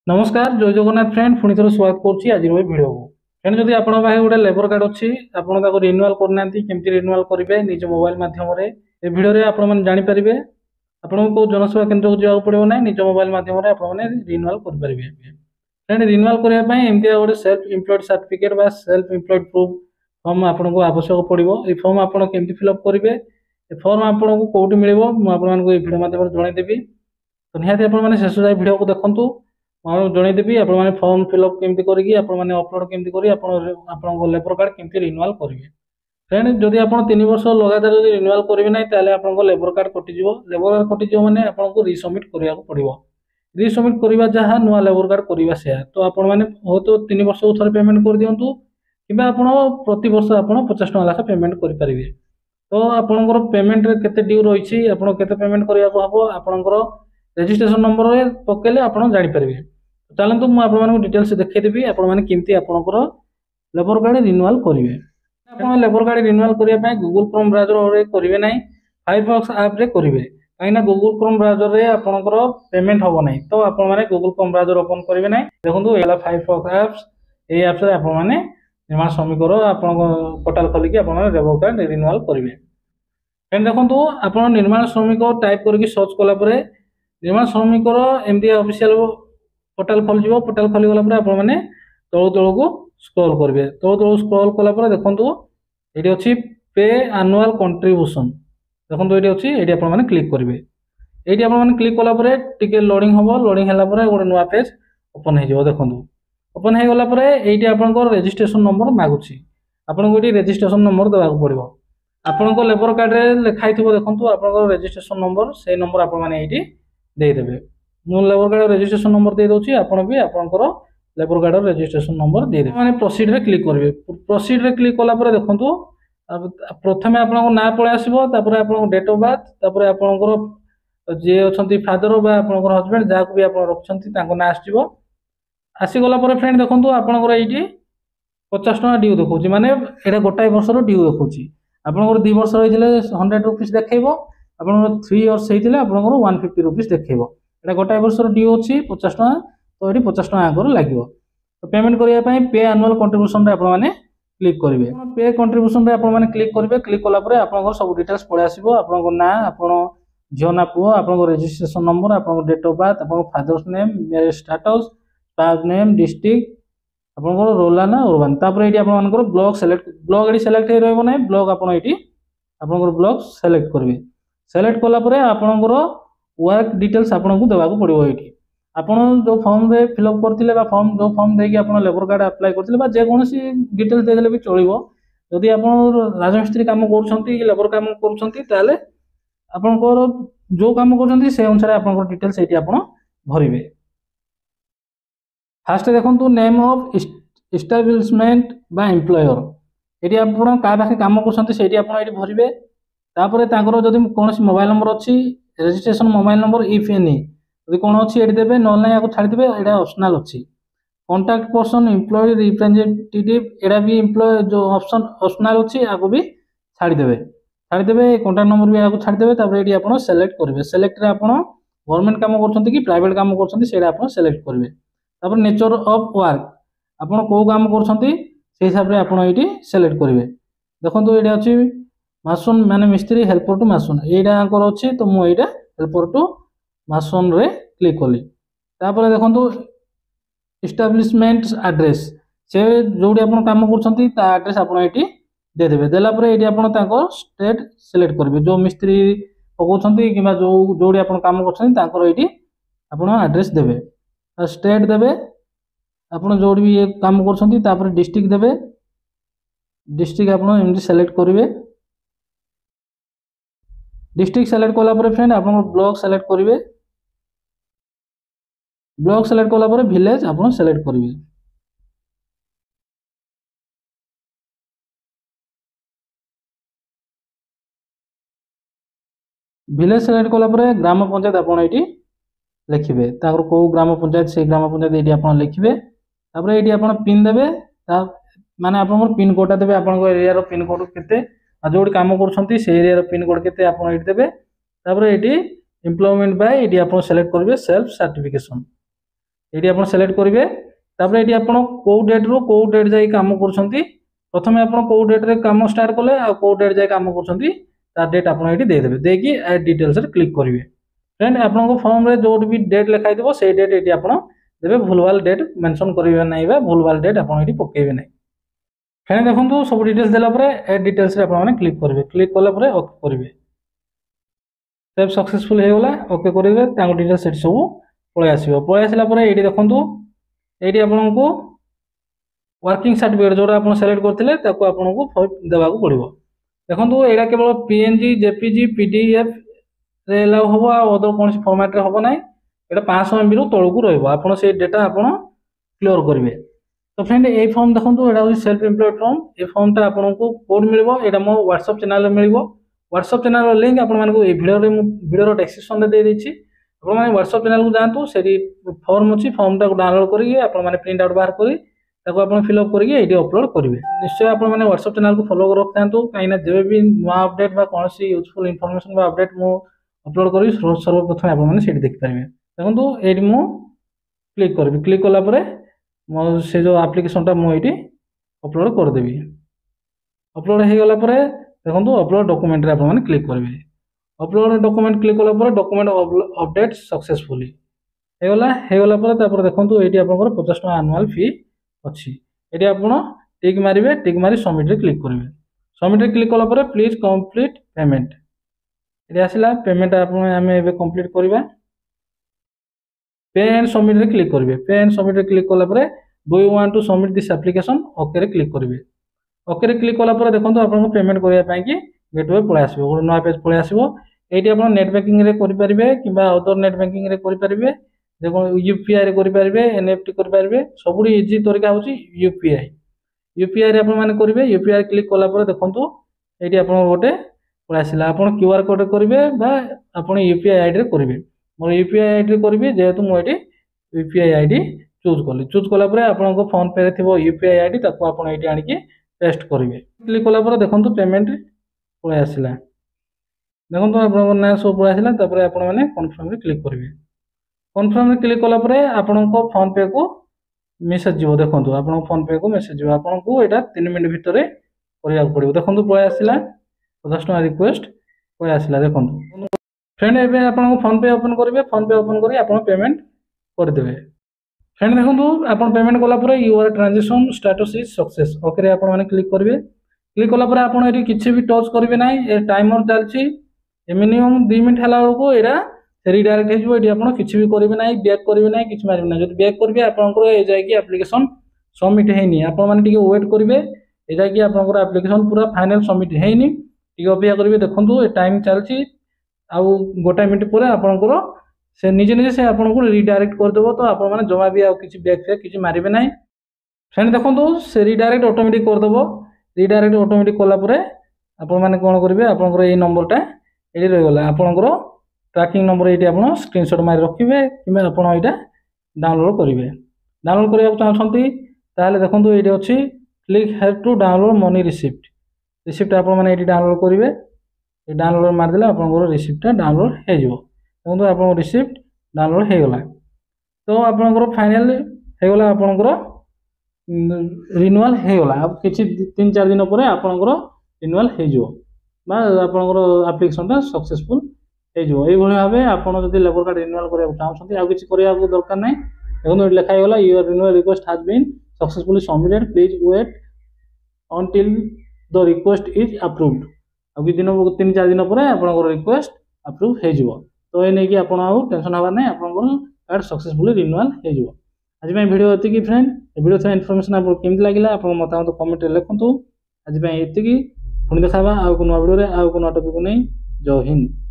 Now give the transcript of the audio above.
नमस्कार जय जगन्नाथ फ्रेंड पुणी थोड़ा स्वागत करुच्ची आज भिडियो को फ्रेंड जदि आप गोटे लेबर कार्ड अच्छी आपको रिन्यूआल करना केमती रिन्यूआल करेंगे निज मोबाइल मध्यम ये भिडियो आपने जानीपारे आपको कौ जनसेवा केन्द्र को जावाक पड़ो ना निज मोबाइल मध्यम आपने रिन्यूआल करेंगे फ्रेंड रिन्यूआल करने एमती गोटे सेल्फ एम्प्लॉयड सर्टिफिकेट बा सेल्फ एम्प्लॉयड प्रूफ फॉर्म आपको आवश्यक पड़ो ये फॉर्म आपड़ केमती फिलअप करेंगे फॉर्म आपको कौटी मिले मुझे भिडियो मध्यम जनईदेवी तो निहाती आपने शेष जाए भिडियो को देखूँ जनईदेवी आपने फॉर्म फिलअप केमती करके अपलोड केमती कर लेबर कार्ड केमती रिन्यूआल करेंगे फ्रेंड जदि आप 3 वर्ष लगातार जब रिन्यूआल करेंगे ना आपको लेबर कार्ड कटिज लेबर कार्ड कटिज मैंने आपको रिसबमिट करने पड़ो रिसबमिट करवा जहाँ नुआ लेबर कार्ड करवा से तो आपने हो तो 3 वर्ष को थे पेमेंट कर दिंतु कि प्रति वर्ष आप 50 टका लेखा पेमेंट करेंगे तो आपंकर पेमेंट केते ड्यू रही केते पेमेंट करने को हम आपंकर रेजिस्ट्रेशन नंबर पकेले आप जानीपारे चलते मुझे डिटेल्स देखीदेवी आपमती आपंकर लेबर कार्ड रिन्यूआल करेंगे आप लेबर कार्ड रिन्यूआल करने गूगल क्रोम ब्राउजर करेंगे ना फायरफॉक्स ऐप रे करेंगे कहीं गूगल क्रोम ब्राउजर रे आपंकर पेमेंट हम ना तो आपने गूगल क्रोम ब्राउजर ओपन करेंगे ना देखो ये फायरफॉक्स ऐप्स ये ऐप्स आपने निर्माण श्रमिकर आप पोर्टाल खोलिकी आप लेबर कार्ड रिन्यूआल करेंगे फ्रेंड देखो आप निर्माण श्रमिक टाइप करके सर्च कलापर निर्माण श्रमिकर एमती ऑफिशियल पोर्टाल खोल पोर्टाल खोलीगला आपने तलू तलू को स्क्रॉल करेंगे तलू तलू स्क्रॉल कलापर देखो ये अच्छी पे एनुअल कंट्रीब्यूशन देखो ये अच्छी ये आपने क्लिक करेंगे ये आपने क्लिक कलापर टी लोडिंग हम लोडिंग है गोटे नुआ पेज ओपन हो देखो ओपन हो गलापर ये आपंकर रेजिस्ट्रेशन नंबर मागुची आपको ये रेजिस्ट्रेशन नंबर देवाक पड़ो आपंक लेबर कार्ड में लिखाई देखो आप रेजिस्ट्रेशन नंबर से नंबर आपने देदेवे मु लेबर कार्ड रेजिस्ट्रेशन नंबर दे दूसरी आपड़ भी आपंकर लेबर कार्ड रेजिस्ट्रेशन नंबर देदेवे मैंने प्रोसीड रे क्लिक करेंगे प्रोसीड रे क्लिक कलापर देखो प्रथम आप ना पलि आसो आप डेट ऑफ बर्थ आपंकर जी अच्छा फादर बा आपंकर हजबैंड जहाँ भी आप रखुच्च ना आसो आसीगला फ्रेंड देखो आपंकर ये 50 टका ड्यू देखा माने यहाँ गोटाए वर्षर ड्यू देखा आपंकर 2 वर्ष रही 100 रुपीज देखेब आप 3 इयर्स होते आपंकर 150 रुपीज देखेब यहाँ गोटाए वर्षर ड्यू अच्छी 50 टका तो ये 50 टका आगर लगे तो पेमेंट करने पे एनुअल कंट्रीब्यूशन आपने क्लिक करेंगे पे कंट्रीब्यूशन आपने क्लिक करेंगे क्लिक कलापर आप सब डिटेल्स पलि आसो आप ना आप झील ना पुओ आप रेजिस्ट्रेशन नंबर आप डेट ऑफ बर्थ आप father's name marriage status spouse name district आपंकर रोला ना उर्बान तापर ये आपर ब्लॉक सेलेक्ट ब्लॉक ये सेलेक्ट हो रहा ना ब्लॉक आपंकर ब्लॉक सेलेक्ट करेंगे सेलेक्ट कलापर आपंकर वर्क डिटेल्स आपको देवाक पड़ो ये आपड़ जो फॉर्म रे फिलअप करते फॉर्म जो फॉर्म देके आप लेबर कार्ड अप्लाई करते जेकोसी डिटेल्स देदेले भी चलो जदि आप राजमिस्त्री काम कर लेबर काम कर आपंकर जो काम कर से अनुसार आप डिटेल्स ये आप भरवे फास्ट देखो नेम ऑफ एस्टाब्लिशमेंट बा एम्प्लॉयर ये आप पाखे कम कर भरवे तापर जदि कौन मोबाइल नंबर अच्छी registration mobile number if any जब कौन अच्छी ये देवे ना या छाड़देवे यहाँ ऑप्शनल अच्छी कॉन्टैक्ट पर्सन एम्प्लॉय रिप्रेजेंटेटिव यहाँ भी एम्प्लॉय जो ऑप्शन ऑप्शनल अच्छी यहाँ भी छाड़देवे कॉन्टैक्ट नंबर भी यहाँ छाड़देवे ये आप सेलेक्ट करेंगे सेलेक्ट आप गवर्नमेंट काम कर प्राइवेट काम कर सेलेक्ट करेंगे नेचर ऑफ वर्क आप कौ काम कर हिसाब से आप सेलेक्ट करेंगे देखो ये अच्छी मासुन माने मिस्त्री हेल्पर टू मासुन यहाँ अच्छी तो मुझे हेल्पर टू मासुन रे क्लिक कली तापर देखो एस्टाब्लिशमेंट एड्रेस से जो आप काम करड्रेस आप देदेवे देलापर ये आप स्टेट सिलेक्ट करेंगे जो मिस्त्री पकाउछंती कि जो आप काम कर एड्रेस देवे स्टेट देवे आप जो भी ये काम कर डिस्ट्रिक्ट देवे डिस्ट्रिक्ट आप सेलेक्ट करेंगे डिस्ट्रिक्ट सेलेक्ट कलापर फ्रेंड आप ब्लॉक सेलेक्ट करेंगे ब्लॉक सेलेक्ट कलापर विलेज आप सेलेक्ट करेंगे विलेज सेलेक्ट कलापर ग्राम पंचायत आप लिखिए कौ ग्राम पंचायत से ग्राम पंचायत ये आप लिखिए ये आप पिन देवे माने आप पिन कोडा देवे आप एरिया पिन कोड के जो कम कर एरिया पिन कोड के आप देवे ये एम्प्लॉयमेंट बाय ये आप सेलेक्ट करेंगे सेल्फ सर्टिफिकेशन ये आप सिलेक्ट करेंगे तापर ये आप कौ डेट रू कौ डेट जाए कम कर प्रथम आप कौ डेट रे कम स्टार्ट कले आ कौ डेट जाए कम कर डेट आप देदेवे देकी एड डिटेल्स क्लिक करेंगे फ्रेंड आपको फॉर्म रे जो भी डेट लिखाई थो से डेट ये आप देवे भूलभाल डेट मेंशन करेंगे ना भूलभाल डेट आप पकेबे ना फ्रेंड देखो सब डिटेल्स देला एड डिटेल्स रे आप क्लिक करेंगे क्लिक कला ओके करेंगे सेव सक्सेसफुल हो गला ओके करेंगे डिटेल्स सब पलि आसला ये देखो ये आपको वर्किंग सर्टिफिकेट जो आप सेलेक्ट करते आपको देवाक पड़ो देखो यहाँ केवल पीएनजी जेपीजी पीडीएफ रे अलाउ हम अदर कौन फॉर्मेट रे हम ना ये 500 MB रू तौक रहा से डेटा आप क्लियर करेंगे तो फ्रेंड ये फॉर्म देखो यहाँ सेल्फ एम्प्लॉयड फॉर्म ये फॉर्मटा आपको कोड मिल यहाँ मो व्हाट्सएप चैनल मिल व्हाट्सएप चैनल लिंक आपको वीडियो डिस्क्रिप्शन दे देछि आपने व्हाट्सएप चैनल को जातु से फॉर्म अच्छी फॉर्मटा को डाउनलोड करके प्रिंट आउट बाहर कर फिलअप करके ये अपलोड करेंगे निश्चय आपने व्हाट्सएप चैनल को फॉलो कर रखता कहीं जब भी नुआ अपडेट कौन यूजफुल इनफॉरमेशन अपडेट मु अपलोड करी सर्वप्रथम आपने देखिपारे देखो ये क्लिक करी क्लिक कलापर मो से जो आप्लिकेशनटा मुझे अपलोड करदेवी अपलोड हो गला देखो अपलोड डॉक्यूमेंट रे आप क्लिक करेंगे अपलोड डॉक्यूमेंट क्लिक कला डॉक्यूमेंट अपडेट सक्सेसफुली होगला देखो ये आप 50 टका एनुअल फी अच्छी ये आप टिक मारे टिक मारी सबमिट रे क्लिक करेंगे सबमिट रे क्लिक कला प्लीज कंप्लीट पेमेंट ये आसला पेमेंट आम कंप्लीट करवा पे एंड सबमिट रे क्लिक करेंगे पे एंड सबमिट रे क्लिक कला do you want to submit this application okay रे क्लिक करेंगे ओके रे क्लिक कला देखो आपको पेमेंट करने की गेटवे पलि आसो गोटे नुआ पेज पलि आसो ये आप नेट बैंकिंग रे करेंगे कि अदर नेट बैंकिंग रे करेंगे देखो यूपीआई रे करेंगे एनएफटी करेंगे सब इजी तरीका हूँ यूपीआई यूपीआई रे करेंगे यूपीआई क्लिक कला देखो ये आप गोटे पलि आसला आप क्यूआर कोड करेंगे आप यूपीआई आईडी रे करेंगे मोर यूपीआई आईडी करेंगे जेहेतु मुझे यूपीआई आईडी चूज कला आपको फोन पे थी यूपीआई आईडी आप ये पेस्ट करेंगे क्लिक कला देखो पेमेंट पलि आसला देखो आप ना सब पलि आसला आपने कन्फर्म रे क्लिक करेंगे कन्फर्म रे क्लिक कला आपको फोन पे को मेसेज जीव देखो आप फोन पे को मेसेज जीव आपको यहाँ 3 मिनट भितर करने पड़ो देखो पलि आसला 50 टका रिक्वेस्ट पलि आसला देखो फ्रेंड एवं आपको फोन पे ओपन करेंगे फोन पे ओपन कर पेमेंट करदे फ्रेंड देखो आप पेमेंट कला your transaction status is success okay आपने क्लिक करेंगे क्लिक कला आप किसी भी टच करेंगे ना ये टाइमर चलती मिनिमम 2 मिनट है बेलू यहाँ रिडायरेक्ट हो किसी भी करेंगे ना बैक करेंगे ना कि मारे ना जो बैक करेंगे आपंकर जाकि एप्लिकेशन सबमिट होनी आपने वेट करेंगे ये जाकि आपंकर एप्लिकेशन पूरा फाइनल सबमिट होनी अपेक्षा करेंगे देखो टाइम चलती आउ गोटाए मिनट पर आपंकर से निजे निजे से आपको रिडायरेक्ट करदेव तो आपने जमा भी आउ कि बैक फैक कि मारे ना फ्रेंड देखो से रिडायरेक्ट ऑटोमेटिक करदेव रिडायरेक्ट ऑटोमेटिक कलापर आपने कौन करेंगे आपंकर ये नंबरटा ये रहीगला आपंकर ट्रैकिंग नंबर ये आप स्क्रीनशॉट मारी रखिए कि आप यहाँ डाउनलोड करेंगे डाउनलोड करने चाहते ताहले देखो ये अच्छी click here to download money receipt receipt आपने डाउनलोड करेंगे ये डाउनलोड मारदेले आपंकर रिसिप्टा डाउनलोड हो देखो आप रिसिप्ट डाउनलोड होगला तो आपंकर फाइनल होगला आपंकर रिन्यूअल होगला अब किसी 3-4 दिन पर आपंकर रिन्यूअल हो आपंकर एप्लिकेशनटा सक्सेसफुल हो भाव आप लेबर कार्ड रिन्यूअल करने चाहते आउ किसी करने दरकार ना देखो ये लिखाईगला your renewal request has been successfully submitted please wait until the request is approved अब दिन 3-4 दिन पर आपंकर रिक्वेस्ट अप्रूव हो तो ये नहीं आप टेंशन हबार ना आपंकर कार्ड सक्सेसफुली रिन्यूअल हो आज वीडियो ये फ्रेंड वीडियो थोड़ा इनफॉरमेशन आपको केमती लगे आप मतामत कमेंट लिखुँ आज ये पुणी देखा आउ नुआ वीडियो आउ नुआ टॉपिक नहीं जय हिंद।